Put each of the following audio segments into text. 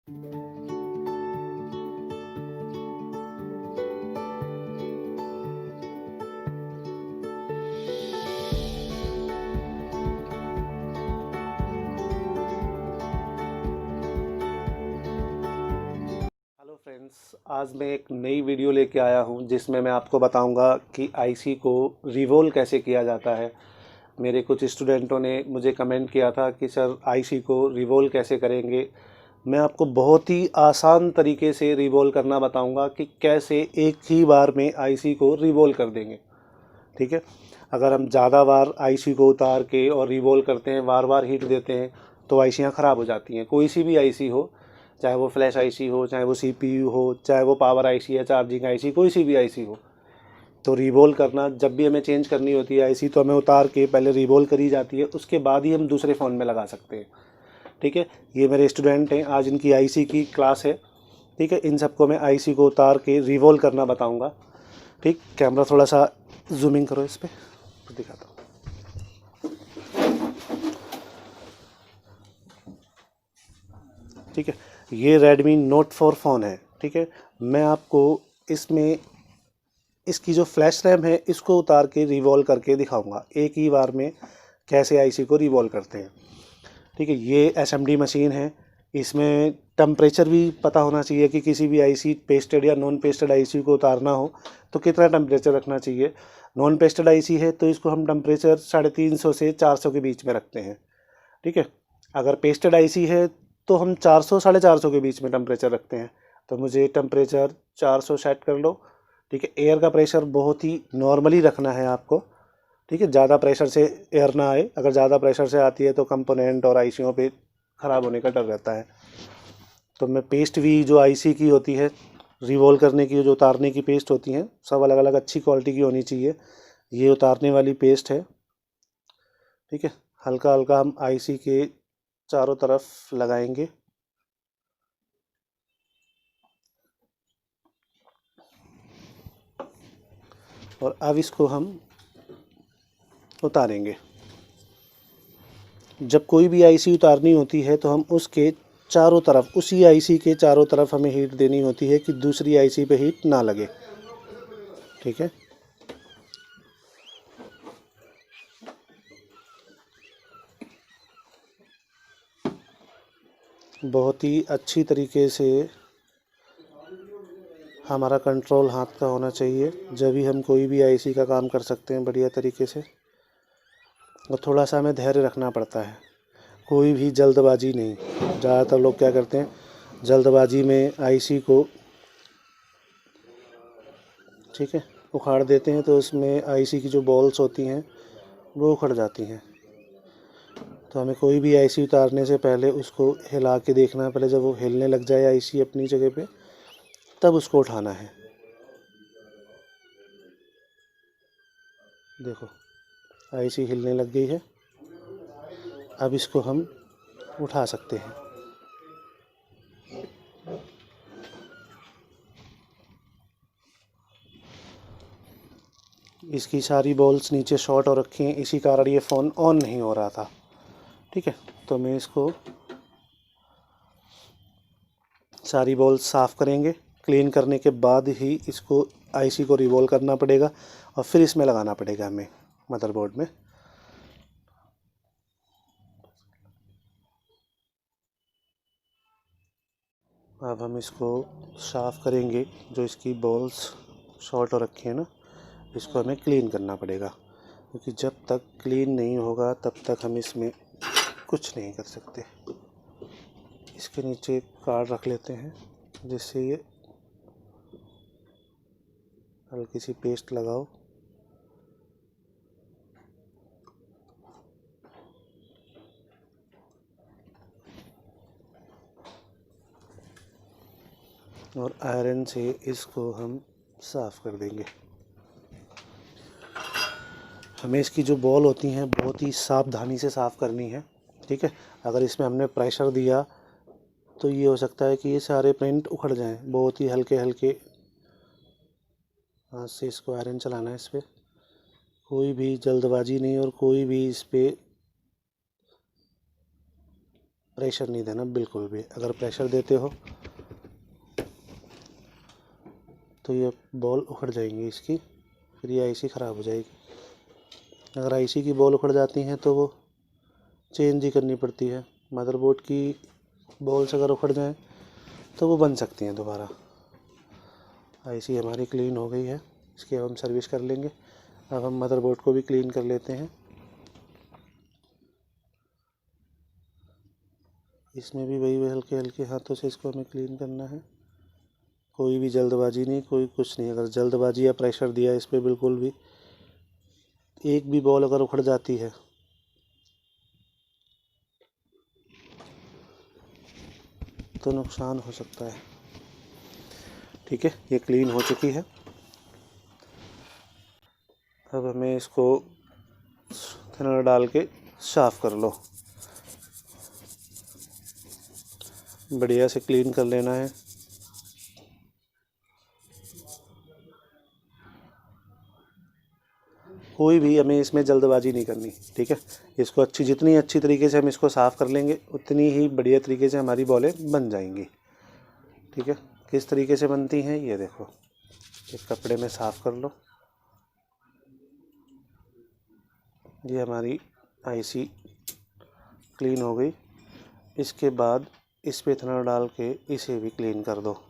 Hello friends, आज मैं एक नई वीडियो लेके आया हूँ जिसमें मैं आपको बताऊंगा कि आईसी को रिवोल्व कैसे किया जाता है। मेरे कुछ स्टूडेंटों ने मुझे कमेंट किया था कि सर आईसी को रिवोल्व कैसे करेंगे। मैं आपको बहुत ही आसान तरीके से रिवोल्व करना बताऊंगा कि कैसे एक ही बार में आईसी को रिवोल्व कर देंगे। ठीक है, अगर हम ज़्यादा बार आईसी को उतार के और रिवोल्व करते हैं, बार बार हीट देते हैं, तो आईसियाँ ख़राब हो जाती हैं। कोई सी भी आईसी हो, चाहे वो फ्लैश आईसी हो, चाहे वो सीपीयू हो, चाहे वो पावर आईसी है, चार्जिंग आईसी, कोई सी भी आईसी हो, तो रिवोल्व करना जब भी हमें चेंज करनी होती है आईसी, तो हमें उतार के पहले रिवोल्व करी जाती है, उसके बाद ही हम दूसरे फ़ोन में लगा सकते हैं। ठीक है, ये मेरे स्टूडेंट हैं, आज इनकी आईसी की क्लास है। ठीक है, इन सबको मैं आईसी को उतार के रिवोल्व करना बताऊंगा। ठीक, कैमरा थोड़ा सा जूमिंग करो इस पर, तो दिखाता हूँ। ठीक है, ये Redmi Note 4 फ़ोन है। ठीक है, मैं आपको इसमें इसकी जो फ्लैश रैम है इसको उतार के रिवॉल्व करके दिखाऊंगा एक ही बार में कैसे आईसी को रिवॉल्व करते हैं। ठीक है, ये एसएमडी मशीन है। इसमें टेम्परेचर भी पता होना चाहिए कि किसी भी आईसी पेस्टेड या नॉन पेस्टेड आईसी को उतारना हो तो कितना टेम्परेचर रखना चाहिए। नॉन पेस्टेड आईसी है तो इसको हम टेम्परेचर 350 से 400 के बीच में रखते हैं। ठीक है, अगर पेस्टेड आईसी है तो हम 400 450 के बीच में टेम्परेचर रखते हैं। तो मुझे टेम्परेचर 400 सेट कर लो। ठीक है, एयर का प्रेशर बहुत ही नॉर्मली रखना है आपको। ठीक है, ज़्यादा प्रेशर से एयर ना आए, अगर ज़्यादा प्रेशर से आती है तो कंपोनेंट और आईसीयों पे ख़राब होने का डर रहता है। तो मैं पेस्ट भी जो आईसी की होती है रिवॉल्व करने की, जो उतारने की पेस्ट होती हैं, सब अलग अलग अच्छी क्वालिटी की होनी चाहिए। ये उतारने वाली पेस्ट है। ठीक है, हल्का हल्का हम आईसी के चारों तरफ लगाएंगे। और अब इसको हम उतारेंगे। जब कोई भी आईसी उतारनी होती है तो हम उसके चारों तरफ, उसी आईसी के चारों तरफ हमें हीट देनी होती है कि दूसरी आईसी पे हीट ना लगे। ठीक है, बहुत ही अच्छी तरीके से हमारा कंट्रोल हाथ का होना चाहिए, जब भी हम कोई भी आईसी का काम कर सकते हैं बढ़िया तरीके से। और थोड़ा सा हमें धैर्य रखना पड़ता है, कोई भी जल्दबाजी नहीं। ज़्यादातर लोग क्या करते हैं, जल्दबाजी में आईसी को, ठीक है, उखाड़ देते हैं, तो उसमें आईसी की जो बॉल्स होती हैं वो उखड़ जाती हैं। तो हमें कोई भी आईसी उतारने से पहले उसको हिला के देखना है। पहले जब वो हिलने लग जाए आईसी अपनी जगह पे, तब उसको उठाना है। देखो, आईसी हिलने लग गई है, अब इसको हम उठा सकते हैं। इसकी सारी बॉल्स नीचे शॉर्ट हो रखी हैं, इसी कारण ये फ़ोन ऑन नहीं हो रहा था। ठीक है, तो मैं इसको सारी बॉल्स साफ़ करेंगे। क्लीन करने के बाद ही इसको आईसी को रिवॉल्व करना पड़ेगा और फिर इसमें लगाना पड़ेगा हमें मदरबोर्ड में। अब हम इसको साफ़ करेंगे। जो इसकी बॉल्स शॉर्ट हो रखी है ना, इसको हमें क्लीन करना पड़ेगा, क्योंकि जब तक क्लीन नहीं होगा तब तक हम इसमें कुछ नहीं कर सकते। इसके नीचे कार्ड रख लेते हैं जिससे ये हल्की सी पेस्ट लगाओ। और आयरन से इसको हम साफ़ कर देंगे। हमें इसकी जो बॉल होती हैं बहुत ही सावधानी से साफ़ करनी है। ठीक है, अगर इसमें हमने प्रेशर दिया तो ये हो सकता है कि ये सारे प्रिंट उखड़ जाएं। बहुत ही हल्के हल्के हाथ से इसको आयरन चलाना है। इस पर कोई भी जल्दबाजी नहीं और कोई भी इस पर प्रेशर नहीं देना बिल्कुल भी। अगर प्रेशर देते हो तो ये बॉल उखड़ जाएंगी इसकी, फिर ये आईसी ख़राब हो जाएगी। अगर आईसी की बॉल उखड़ जाती हैं तो वो चेंज ही करनी पड़ती है। मदरबोर्ड की बॉल्स अगर उखड़ जाएं तो वो बन सकती हैं दोबारा। आईसी हमारी क्लीन हो गई है, इसकी अब हम सर्विस कर लेंगे। अब हम मदरबोर्ड को भी क्लीन कर लेते हैं। इसमें भी वही हल्के हल्के हाथों से इसको हमें क्लीन करना है। कोई भी जल्दबाजी नहीं, कोई कुछ नहीं। अगर जल्दबाजी या प्रेशर दिया इस पर बिल्कुल भी, एक भी बॉल अगर उखड़ जाती है तो नुकसान हो सकता है। ठीक है, ये क्लीन हो चुकी है। अब हमें इसको थिनर डाल के साफ़ कर लो, बढ़िया से क्लीन कर लेना है। कोई भी हमें इसमें जल्दबाजी नहीं करनी। ठीक है, इसको जितनी अच्छी तरीके से हम इसको साफ़ कर लेंगे उतनी ही बढ़िया तरीके से हमारी बॉलें बन जाएंगी। ठीक है, किस तरीके से बनती हैं ये देखो, एक कपड़े में साफ़ कर लो। ये हमारी आईसी क्लीन हो गई। इसके बाद इस पे इथेनॉल डाल के इसे भी क्लीन कर दो।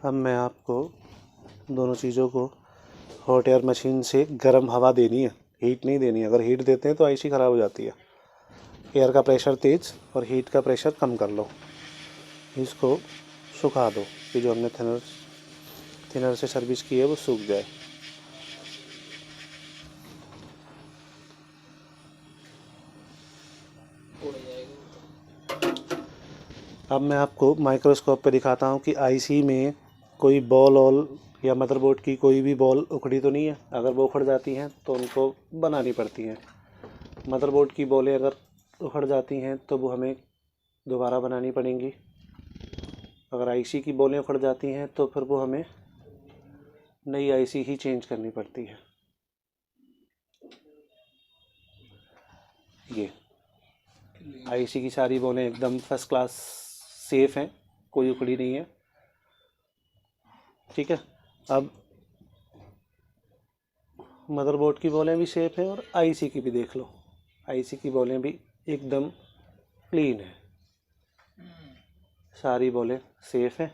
अब मैं आपको दोनों चीज़ों को हॉट एयर मशीन से गर्म हवा देनी है, हीट नहीं देनी है। अगर हीट देते हैं तो आईसी ख़राब हो जाती है। एयर का प्रेशर तेज़ और हीट का प्रेशर कम कर लो। इसको सुखा दो कि जो हमने थिनर से सर्विस की है वो सूख जाए। अब मैं आपको माइक्रोस्कोप पे दिखाता हूँ कि आईसी में कोई बॉल ऑल या मदरबोर्ड की कोई भी बॉल उखड़ी तो नहीं है। अगर वो उखड़ जाती हैं तो उनको बनानी पड़ती हैं। मदरबोर्ड की बॉलें अगर उखड़ जाती हैं तो वो हमें दोबारा बनानी पड़ेंगी। अगर आईसी की बॉलें उखड़ जाती हैं तो फिर वो हमें नई आईसी ही चेंज करनी पड़ती है। ये आईसी की सारी बॉलें एकदम फर्स्ट क्लास सेफ़ हैं, कोई उखड़ी नहीं है। ठीक है, अब मदरबोर्ड की बॉलें भी सेफ़ हैं और आईसी की भी देख लो। आईसी की बॉलें भी एकदम क्लीन है, सारी बॉलें सेफ़ हैं,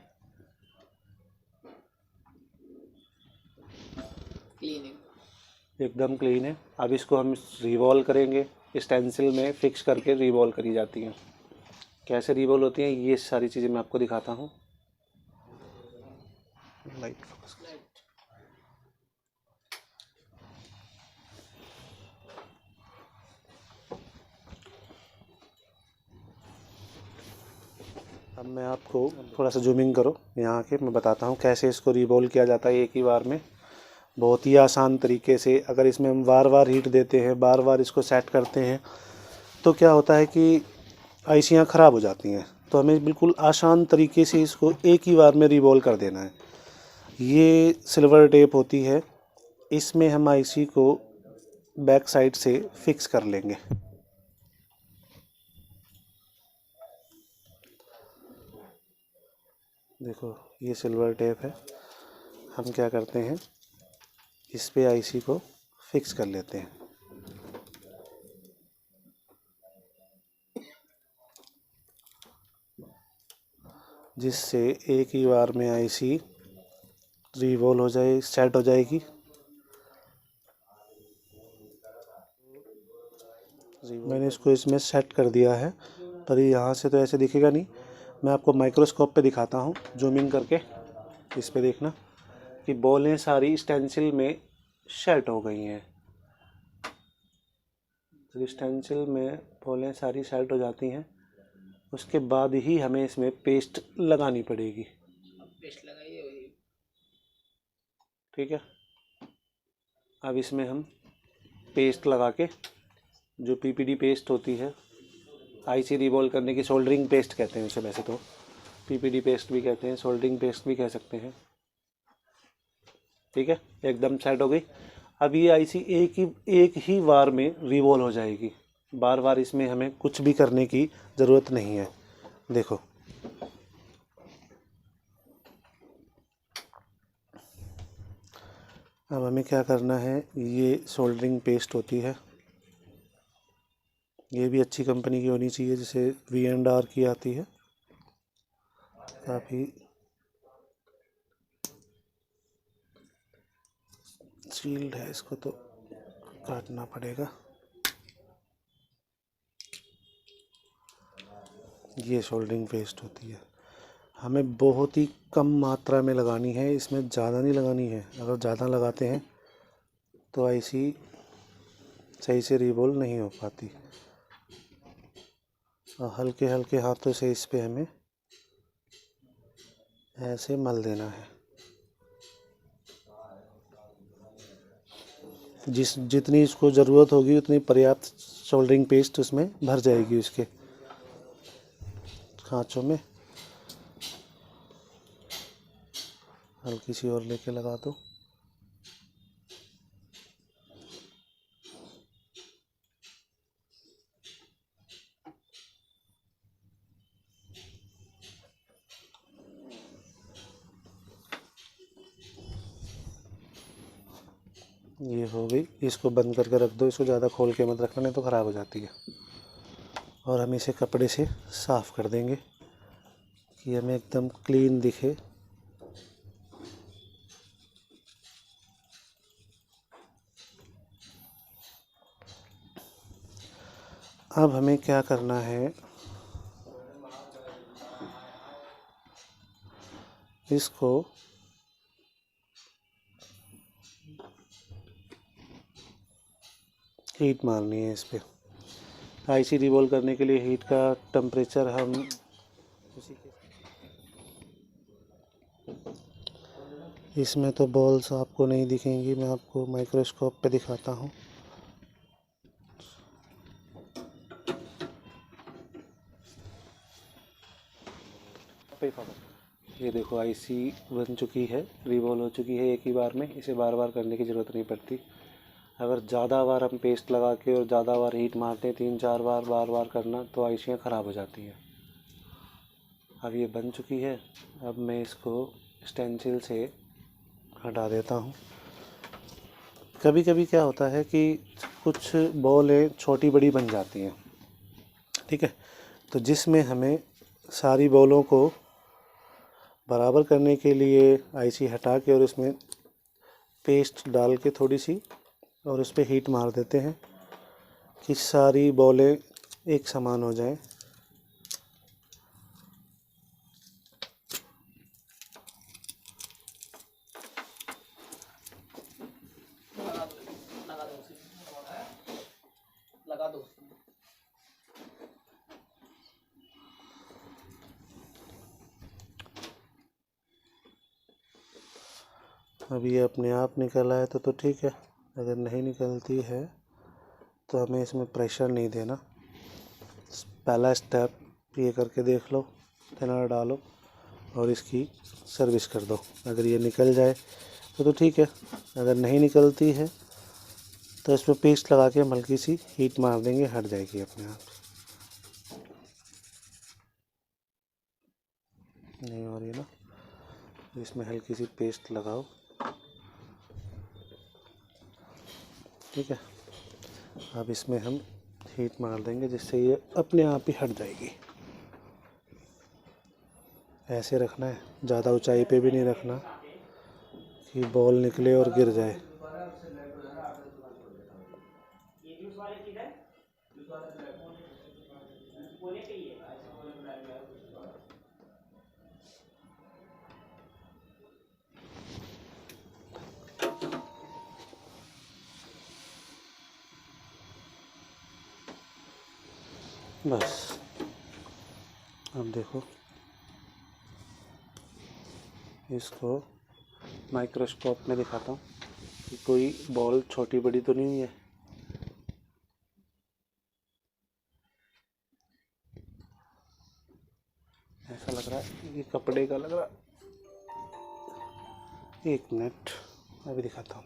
क्लीन है, एकदम क्लीन है। अब इसको हम रिवॉल्व करेंगे, स्टेंसिल में फिक्स करके रिवॉल्व करी जाती हैं। कैसे रिवॉल्व होती हैं ये सारी चीज़ें मैं आपको दिखाता हूँ। Light focus. अब मैं आपको थोड़ा सा जूमिंग करो यहाँ के, मैं बताता हूँ कैसे इसको रिवॉल्व किया जाता है एक ही बार में, बहुत ही आसान तरीके से। अगर इसमें हम बार बार हीट देते हैं, बार बार इसको सेट करते हैं तो क्या होता है कि आईसियाँ ख़राब हो जाती हैं। तो हमें बिल्कुल आसान तरीके से इसको एक ही बार में रिवॉल्व कर देना है। ये सिल्वर टेप होती है, इसमें हम आईसी को बैक साइड से फिक्स कर लेंगे। देखो ये सिल्वर टेप है, हम क्या करते हैं इस पे आईसी को फिक्स कर लेते हैं। जिससे एक ही बार में आईसी रिवॉल्व हो जाए, सेट हो जाएगी। मैंने इसको इसमें सेट कर दिया है, पर यहाँ से तो ऐसे दिखेगा नहीं। मैं आपको माइक्रोस्कोप पे दिखाता हूँ जूमिंग करके। इस पे देखना कि बॉलें सारी स्टेंसिल में सेट हो गई हैं। जब स्टेंसिल में बॉलें सारी सेट हो जाती हैं उसके बाद ही हमें इसमें पेस्ट लगानी पड़ेगी। पेस्ट लगाइए, वही ठीक है। अब इसमें हम पेस्ट लगा के, जो पीपीडी पेस्ट होती है, आईसी रिवॉल्व करने की, सोल्डरिंग पेस्ट कहते हैं उसे वैसे तो, पीपीडी पेस्ट भी कहते हैं, सोल्डरिंग पेस्ट भी कह सकते हैं। ठीक है, एकदम सेट हो गई। अब ये आईसी एक ही बार में रिवॉल्व हो जाएगी, बार बार इसमें हमें कुछ भी करने की ज़रूरत नहीं है। देखो, अब हमें क्या करना है, ये सोल्डरिंग पेस्ट होती है, ये भी अच्छी कंपनी की होनी चाहिए, जैसे V&R की आती है, काफ़ी सील्ड है, इसको तो काटना पड़ेगा। ये सोल्डरिंग पेस्ट होती है, हमें बहुत ही कम मात्रा में लगानी है, इसमें ज़्यादा नहीं लगानी है। अगर ज़्यादा लगाते हैं तो आईसी सही से रिवॉल्व नहीं हो पाती। और हल्के हल्के हाथों से इस पे हमें ऐसे मल देना है। जितनी इसको ज़रूरत होगी उतनी पर्याप्त सोल्डरिंग पेस्ट उसमें भर जाएगी, उसके खाँचों में। हल्की सी और लेके लगा दो। ये हो गई, इसको बंद करके रख दो, इसको ज़्यादा खोल के मत रखना, नहीं तो ख़राब हो जाती है। और हम इसे कपड़े से साफ़ कर देंगे कि हमें एकदम क्लीन दिखे। अब हमें क्या करना है, इसको हीट मारनी है। इस पे आईसी रिवॉल्व करने के लिए हीट का टेम्परेचर हम उसी के, इसमें तो बॉल्स आपको नहीं दिखेंगी, मैं आपको माइक्रोस्कोप पे दिखाता हूँ। ये देखो, आईसी बन चुकी है, रिवॉल्व हो चुकी है एक ही बार में, इसे बार बार करने की ज़रूरत नहीं पड़ती। अगर ज़्यादा बार हम पेस्ट लगा के और ज़्यादा बार हीट मारते हैं, 3-4 बार बार बार करना, तो आईसियाँ ख़राब हो जाती हैं। अब ये बन चुकी है, अब मैं इसको स्टेंसिल से हटा देता हूँ। कभी कभी क्या होता है कि कुछ बॉलें छोटी बड़ी बन जाती हैं, ठीक है, तो जिसमें हमें सारी बॉलों को बराबर करने के लिए आईसी हटा के और इसमें पेस्ट डाल के थोड़ी सी और उस पर हीट मार देते हैं कि सारी बॉलें एक समान हो जाएं। लगा दो। अब ये अपने आप निकल आए तो ठीक है, अगर नहीं निकलती है तो हमें इसमें प्रेशर नहीं देना। पहला स्टेप ये करके देख लो, थिनर डालो और इसकी सर्विस कर दो। अगर ये निकल जाए तो ठीक है, अगर नहीं निकलती है तो इसमें पेस्ट लगा के हम हल्की सी हीट मार देंगे, हट जाएगी अपने आप। नहीं हो रही ना, इसमें हल्की सी पेस्ट लगाओ, ठीक है। अब इसमें हम हीट मार देंगे जिससे ये अपने आप ही हट जाएगी। ऐसे रखना है, ज़्यादा ऊंचाई पे भी नहीं रखना कि बॉल निकले और गिर जाए। बस, अब देखो, इसको माइक्रोस्कोप में दिखाता हूँ कि कोई बॉल छोटी बड़ी तो नहीं हुई है। ऐसा लग रहा है ये कपड़े का लग रहा है। एक मिनट अभी दिखाता हूँ।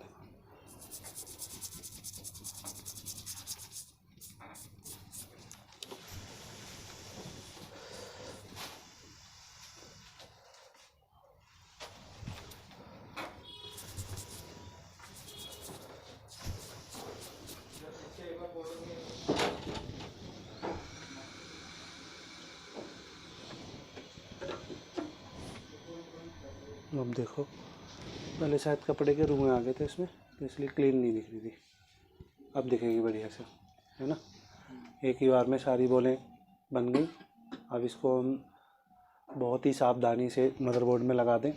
अब देखो, पहले शायद कपड़े के रुएँ आ गए थे इसमें, तो इसलिए क्लीन नहीं दिख रही थी। अब दिखेगी बढ़िया से, है ना। एक ही बार में सारी बॉलें बन गई। अब इसको हम बहुत ही सावधानी से मदरबोर्ड में लगा दें,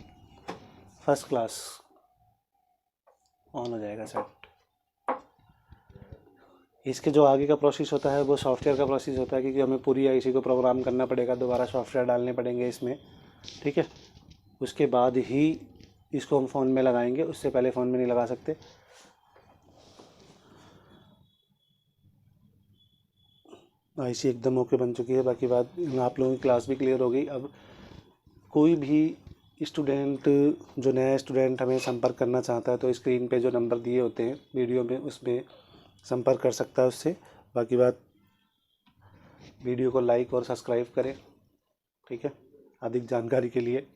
फर्स्ट क्लास ऑन हो जाएगा सेट। इसके जो आगे का प्रोसेस होता है वो सॉफ्टवेयर का प्रोसेस होता है, क्योंकि हमें पूरी आईसी को प्रोग्राम करना पड़ेगा, दोबारा सॉफ्टवेयर डालने पड़ेंगे इसमें, ठीक है। उसके बाद ही इसको हम फ़ोन में लगाएंगे, उससे पहले फ़ोन में नहीं लगा सकते। आईसी एकदम ओके बन चुकी है। बाकी बात, आप लोगों की क्लास भी क्लियर हो गई। अब कोई भी स्टूडेंट, जो नया स्टूडेंट हमें संपर्क करना चाहता है तो स्क्रीन पे जो नंबर दिए होते हैं वीडियो में, उसमें संपर्क कर सकता है उससे। बाकी बात, वीडियो को लाइक और सब्सक्राइब करें, ठीक है, अधिक जानकारी के लिए।